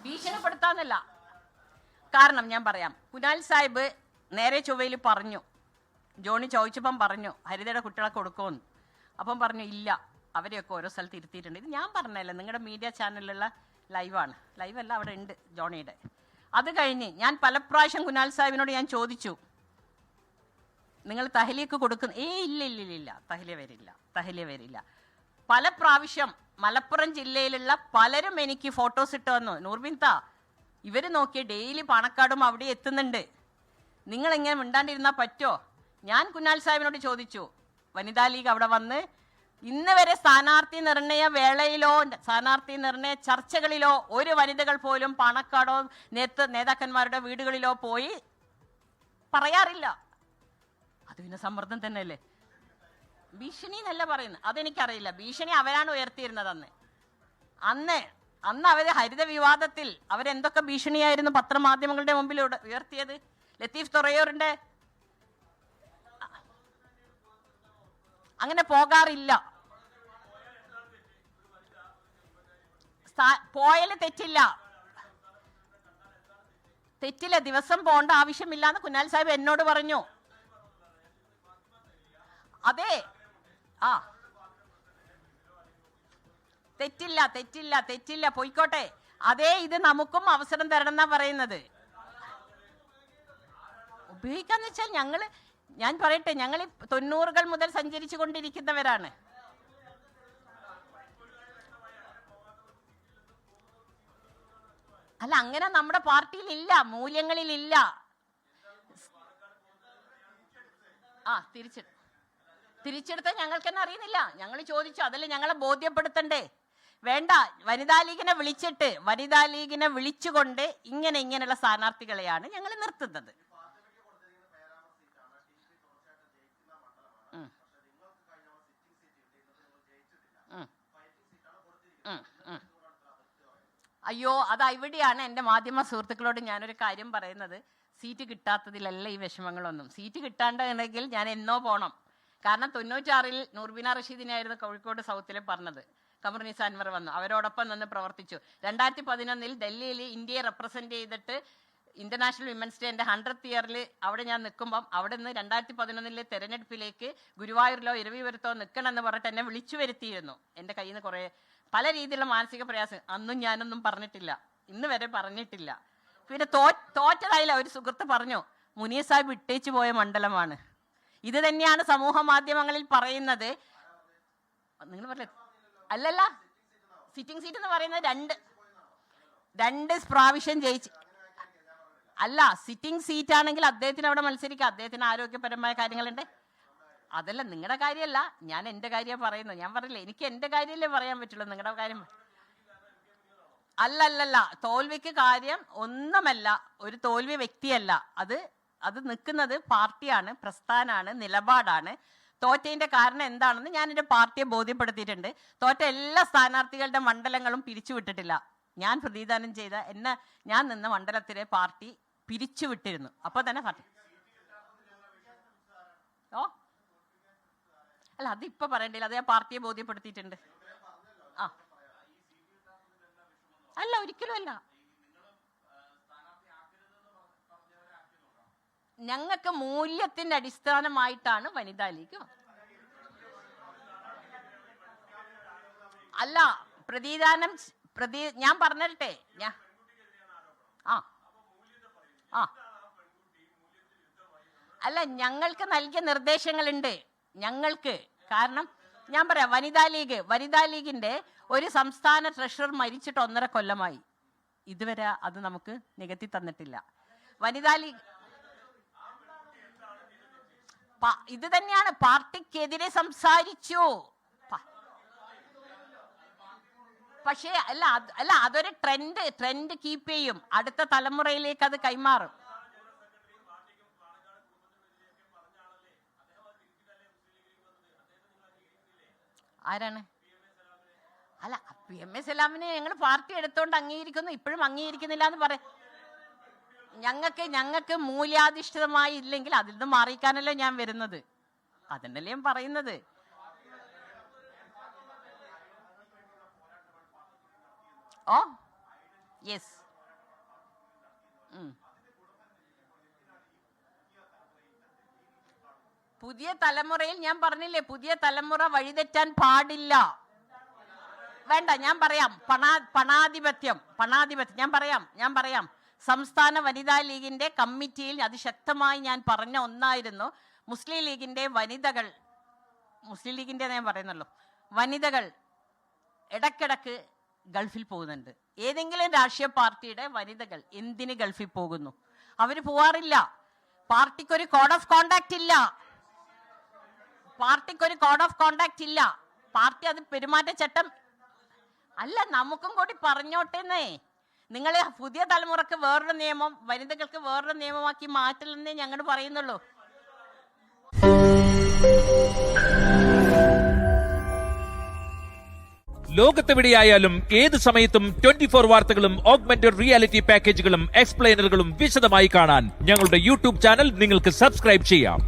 ഭീഷണിപ്പെടുത്താന്നല്ല. കാരണം ഞാൻ പറയാം, കുനാൽ സാഹിബ് നേരെ ചൊവ്വയിൽ പറഞ്ഞു, ജോണി ചോദിച്ചപ്പം പറഞ്ഞു ഹരിതയുടെ കുട്ടികളെ കൊടുക്കുമെന്ന്. അപ്പം പറഞ്ഞു ഇല്ല, അവരെയൊക്കെ ഓരോ സ്ഥലത്ത് ഇരുത്തിയിട്ടുണ്ട്. ഇത് ഞാൻ പറഞ്ഞല്ല, നിങ്ങളുടെ മീഡിയ ചാനലിലുള്ള ലൈവാണ്. ലൈവല്ല, അവിടെ ഉണ്ട് ജോണിയുടെ. അത് കഴിഞ്ഞ് ഞാൻ പല പ്രാവശ്യം കുനാൽ സാഹിബിനോട് ഞാൻ ചോദിച്ചു, നിങ്ങൾ തഹലിയക്ക് കൊടുക്കുന്ന ഇല്ല തഹലിയ വരില്ല. പല പ്രാവശ്യം മലപ്പുറം ജില്ലയിലുള്ള പലരും എനിക്ക് ഫോട്ടോസ് ഇട്ട് വന്നു, നൂർബിൻത ഇവർ നോക്കിയ ഡെയിലി പാണക്കാടും അവിടെ എത്തുന്നുണ്ട്, നിങ്ങൾ എങ്ങനെ മിണ്ടാണ്ടിരുന്നാൽ പറ്റുമോ? ഞാൻ കുനാൽ സാഹിബിനോട് ചോദിച്ചു, വനിതാ ലീഗ് അവിടെ വന്ന് ഇന്ന് വരെ സ്ഥാനാർത്ഥി നിർണയ വേളയിലോ സ്ഥാനാർത്ഥി നിർണയ ചർച്ചകളിലോ ഒരു വനിതകൾ പോലും പാണക്കാടോ നേതാക്കന്മാരുടെ വീടുകളിലോ പോയി പറയാറില്ല. അത് പിന്നെ സമ്മർദ്ദം തന്നെയല്ലേ? ഭീഷണി എന്നല്ല പറയുന്നത്, അതെനിക്കറിയില്ല. ഭീഷണി അവരാണ് ഉയർത്തിയിരുന്നത് അന്ന് അവര് ഹരിത വിവാദത്തിൽ അവരെന്തൊക്കെ ഭീഷണിയായിരുന്നു പത്രമാധ്യമങ്ങളുടെ മുമ്പിൽ ഉയർത്തിയത്. ലത്തീഫ് തുറയൂറിന്റെ അങ്ങനെ പോകാറില്ല. പോയാൽ തെറ്റില്ല, ദിവസം പോകേണ്ട ആവശ്യമില്ല എന്ന് കുനാൽ സാഹിബ് എന്നോട് പറഞ്ഞു. അതെ, തെറ്റില്ല, പോയിക്കോട്ടെ. അതേ, ഇത് നമുക്കും അവസരം തരണം എന്നാ പറയുന്നത്. ഉപയോഗിക്കാന്ന് വെച്ചാൽ ഞാൻ പറയട്ടെ, ഞങ്ങൾ 90-കൾ മുതൽ സഞ്ചരിച്ചു കൊണ്ടിരിക്കുന്നവരാണ്. അല്ല, അങ്ങനെ നമ്മുടെ പാർട്ടിയിൽ ഇല്ല, മൂല്യങ്ങളിൽ ഇല്ല. തിരിച്ചെടുത്ത ഞങ്ങൾക്ക് തന്നെ അറിയുന്നില്ല. ഞങ്ങൾ ചോദിച്ചു, അതല്ലേ ഞങ്ങളെ ബോധ്യപ്പെടുത്തണ്ടേ? വേണ്ട, വനിതാ ലീഗിനെ വിളിച്ചുകൊണ്ട് ഇങ്ങനെയുള്ള സ്ഥാനാർത്ഥികളെയാണ് ഞങ്ങൾ നിർത്തുന്നത്. അയ്യോ, അത് ഇവിടെയാണ് എൻ്റെ മാധ്യമ സുഹൃത്തുക്കളോട് ഞാനൊരു കാര്യം പറയുന്നത്. സീറ്റ് കിട്ടാത്തതിലല്ല ഈ വിഷമങ്ങളൊന്നും. സീറ്റ് കിട്ടാണ്ടെങ്കിൽ ഞാൻ എന്നോ പോണം. കാരണം 96-ൽ നൂർബിന റഷീദിനെയായിരുന്നു കോഴിക്കോട് സൗത്തിൽ പറഞ്ഞത്. കമറുന്നിസ അൻവർ വന്നു, അവരോടൊപ്പം നിന്ന് പ്രവർത്തിച്ചു. 2011-ൽ ഡൽഹിയിൽ ഇന്ത്യയെ റെപ്രസെന്റ് ചെയ്തിട്ട് ഇന്റർനാഷണൽ വിമൻസ് ഡേന്റെ 100th ഇയറിൽ അവിടെ ഞാൻ നിൽക്കുമ്പം അവിടെ നിന്ന് 2011-ലെ തെരഞ്ഞെടുപ്പിലേക്ക് ഗുരുവായൂരിലോ ഇരവിപുരത്തോ നിൽക്കണമെന്ന് പറഞ്ഞിട്ട് എന്നെ വിളിച്ചു വരുത്തിയിരുന്നു. എൻ്റെ കയ്യിൽ നിന്ന് കുറേ പല രീതിയിലുള്ള മാനസിക പ്രയാസം അന്നും ഞാനൊന്നും പറഞ്ഞിട്ടില്ല, ഇന്ന് വരെ പറഞ്ഞിട്ടില്ല. പിന്നെ തോറ്റതായില്ല. ഒരു സുഹൃത്ത് പറഞ്ഞു, മുനീർ സാഹിബ് ഇട്ടേച്ചു പോയ മണ്ഡലമാണ്. ഇത് തന്നെയാണ് സമൂഹ മാധ്യമങ്ങളിൽ പറയുന്നത്. നിങ്ങൾ പറഞ്ഞ അല്ലല്ല, സിറ്റിംഗ് സീറ്റ് എന്ന് പറയുന്നത് രണ്ട് പ്രാവശ്യം ജയിച്ച് അല്ല, സിറ്റിംഗ് സീറ്റ് ആണെങ്കിൽ അദ്ദേഹത്തിന് അവിടെ മത്സരിക്കാം. അദ്ദേഹത്തിന് ആരോഗ്യപരമായ കാര്യങ്ങളുണ്ട്. അതല്ല നിങ്ങളുടെ കാര്യമല്ല, ഞാൻ എൻ്റെ കാര്യമാണ് പറയുന്നത്. ഞാൻ പറഞ്ഞില്ലേ, എനിക്ക് എൻ്റെ കാര്യമല്ലേ പറയാൻ പറ്റുള്ളൂ, നിങ്ങളുടെ കാര്യം അല്ലല്ല. തോൽവിക്ക് കാര്യം ഒന്നുമല്ല, ഒരു തോൽവി വ്യക്തിയല്ല. അത് നിൽക്കുന്നത് പാർട്ടിയാണ്, പ്രസ്ഥാനാണ്, നിലപാടാണ്. തോറ്റതിന്റെ കാരണം എന്താണെന്ന് ഞാൻ എൻ്റെ പാർട്ടിയെ ബോധ്യപ്പെടുത്തിയിട്ടുണ്ട്. തോറ്റ എല്ലാ സ്ഥാനാർത്ഥികളുടെ മണ്ഡലങ്ങളും പിരിച്ചുവിട്ടിട്ടില്ല. ഞാൻ പ്രതിദാനം ചെയ്ത ഞാൻ നിന്ന മണ്ഡലത്തിലെ പാർട്ടി പിരിച്ചുവിട്ടിരുന്നു. അപ്പൊ തന്നെ പാർട്ടി അല്ല, അതിപ്പോ പറയണ്ടില്ല, അത് ഞാൻ പാർട്ടിയെ ബോധ്യപ്പെടുത്തിയിട്ടുണ്ട്. അല്ല, ഒരിക്കലും അല്ല. ഞങ്ങൾക്ക് മൂല്യത്തിന്റെ അടിസ്ഥാനമായിട്ടാണ് വനിതാ ലീഗ്. അല്ല, ഞാൻ പറഞ്ഞിട്ടെ, അല്ല, ഞങ്ങൾക്ക് നൽകിയ നിർദ്ദേശങ്ങളുണ്ട്. ഞങ്ങൾക്ക് കാരണം ഞാൻ പറയാം, വനിതാ ലീഗിന്റെ ഒരു സംസ്ഥാന ട്രഷറർ മരിച്ചിട്ട് 1.5 കൊല്ലമായി. ഇതുവരെ അത് നമുക്ക് നികത്തി തന്നിട്ടില്ല. വനിതാ ലീഗ് ഇത് തന്നെയാണ്, പാർട്ടിക്കെതിരെ സംസാരിച്ചു. പക്ഷേ അല്ല അതൊരു ട്രെൻഡ് കീപ്പ് ചെയ്യും, അടുത്ത തലമുറയിലേക്ക് അത് കൈമാറും. ആരാണ്? അല്ല, PMA സലാമിനെ ഞങ്ങൾ പാർട്ടി എടുത്തോണ്ട് അംഗീകരിക്കുന്നു, ഇപ്പോഴും അംഗീകരിക്കുന്നില്ല എന്ന് പറയാം. ഞങ്ങൾക്ക് മൂല്യാധിഷ്ഠിതമായി ഇല്ലെങ്കിൽ അതിൽ നിന്ന് മാറിക്കാനല്ലേ ഞാൻ വരുന്നത്. അതിനല്ലേ ഞാൻ പറയുന്നത്. യെസ്, പുതിയ തലമുറയിൽ ഞാൻ പറഞ്ഞില്ലേ, പുതിയ തലമുറ വഴിതെറ്റാൻ പാടില്ല. വേണ്ട, ഞാൻ പറയാം. പണാധിപത്യം ഞാൻ പറയാം. സംസ്ഥാന വനിതാ ലീഗിന്റെ കമ്മിറ്റിയിൽ അതിശക്തമായി ഞാൻ പറഞ്ഞ ഒന്നായിരുന്നു, മുസ്ലിം ലീഗിന്റെ വനിതകൾ, മുസ്ലിം ലീഗിന്റെ ഞാൻ പറയുന്നല്ലോ, വനിതകൾ ഇടക്കിടക്ക് ഗൾഫിൽ പോകുന്നുണ്ട്. ഏതെങ്കിലും രാഷ്ട്രീയ പാർട്ടിയുടെ വനിതകൾ എന്തിന് ഗൾഫിൽ പോകുന്നു? അവര് പോവാറില്ല. പാർട്ടിക്കൊരു കോഡ് ഓഫ് കോണ്ടാക്ട് ഇല്ല. പാർട്ടി അത് പെരുമാറ്റച്ചട്ടം അല്ല. നമുക്കും കൂടി പറഞ്ഞോട്ടെന്നേ. നിങ്ങൾ പുതിയ തലമുറക്ക് വേറൊരു നിയമം, വനിതകൾക്ക് വേറൊരു നിയമമാക്കി മാറ്റില്ലെന്നേ ഞങ്ങൾ പറയുന്നുള്ളൂ. ലോകത്തെവിടെയായാലും ഏത് സമയത്തും 24 വാർത്തകളും ഓഗ്മെന്റഡ് റിയാലിറ്റി പാക്കേജുകളും എക്സ്പ്ലെയിനറുകളും വിശദമായി കാണാൻ ഞങ്ങളുടെ യൂട്യൂബ് ചാനൽ നിങ്ങൾക്ക് സബ്സ്ക്രൈബ് ചെയ്യാം.